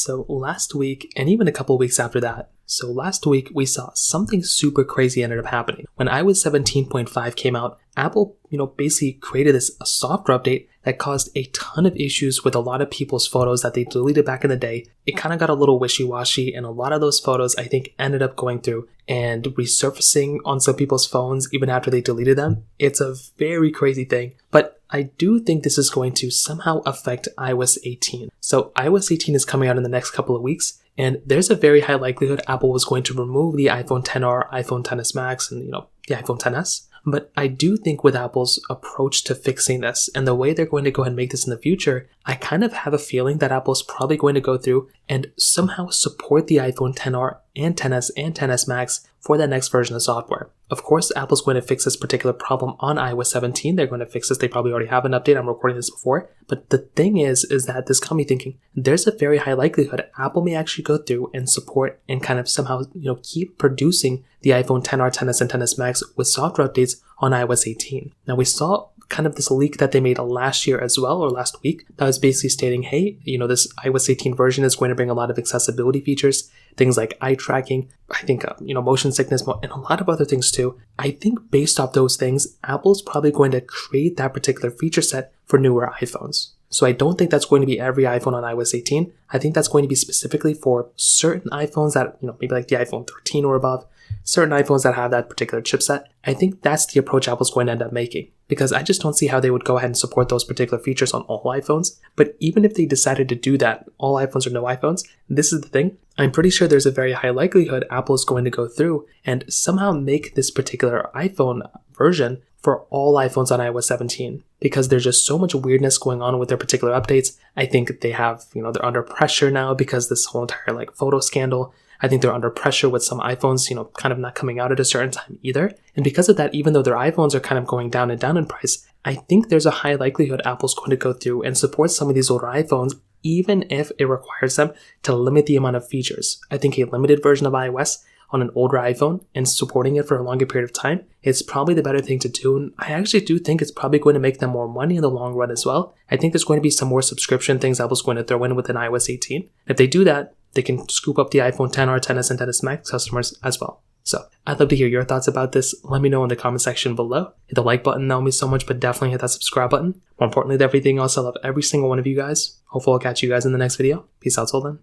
So last week, and even a couple weeks after that, so last week we saw something super crazy ended up happening. When iOS 17.5 came out, Apple, basically created a software update that caused a ton of issues with a lot of people's photos that they deleted back in the day. It kind of got a little wishy-washy, and a lot of those photos, I think, ended up going through and resurfacing on some people's phones even after they deleted them. It's a very crazy thing, but I do think this is going to somehow affect iOS 18. So iOS 18 is coming out in the next couple of weeks, and there's a very high likelihood Apple was going to remove the iPhone XR, iPhone XS Max, and the iPhone XS. But I do think with Apple's approach to fixing this and the way they're going to go ahead and make this in the future, I kind of have a feeling that Apple's probably going to go through and somehow support the iPhone XR and XS and XS Max for that next version of software. Of course, Apple's going to fix this particular problem on iOS 17. They're going to fix this. They probably already have an update. I'm recording this before. But the thing is that this got me thinking, there's a very high likelihood Apple may actually go through and support and kind of somehow, keep producing the iPhone XR, XS, and XS Max with software updates on iOS 18. Now, we saw kind of this leak that they made last year as well, or last week, that was basically stating, hey, this iOS 18 version is going to bring a lot of accessibility features, things like eye tracking, I think, motion sickness, and a lot of other things too. I think based off those things, Apple's probably going to create that particular feature set for newer iPhones. So I don't think that's going to be every iPhone on iOS 18. I think that's going to be specifically for certain iPhones that, maybe like the iPhone 13 or above, certain iPhones that have that particular chipset. I think that's the approach Apple's going to end up making, because I just don't see how they would go ahead and support those particular features on all iPhones. But even if they decided to do that, all iPhones or no iPhones, this is the thing. I'm pretty sure there's a very high likelihood Apple is going to go through and somehow make this particular iPhone version for all iPhones on iOS 17, because there's just so much weirdness going on with their particular updates. I think they have, they're under pressure now because this whole entire photo scandal. I think they're under pressure with some iPhones, kind of not coming out at a certain time either. And because of that, even though their iPhones are kind of going down and down in price, I think there's a high likelihood Apple's going to go through and support some of these older iPhones, even if it requires them to limit the amount of features. I think a limited version of iOS on an older iPhone and supporting it for a longer period of time is probably the better thing to do. And I actually do think it's probably going to make them more money in the long run as well. I think there's going to be some more subscription things Apple's going to throw in within iOS 18. If they do that, they can scoop up the iPhone XR, XS, and XS Max customers as well. So I'd love to hear your thoughts about this. Let me know in the comment section below. Hit the like button, that would mean so much, but definitely hit that subscribe button. More importantly than everything else, I love every single one of you guys. Hopefully I'll catch you guys in the next video. Peace out till then.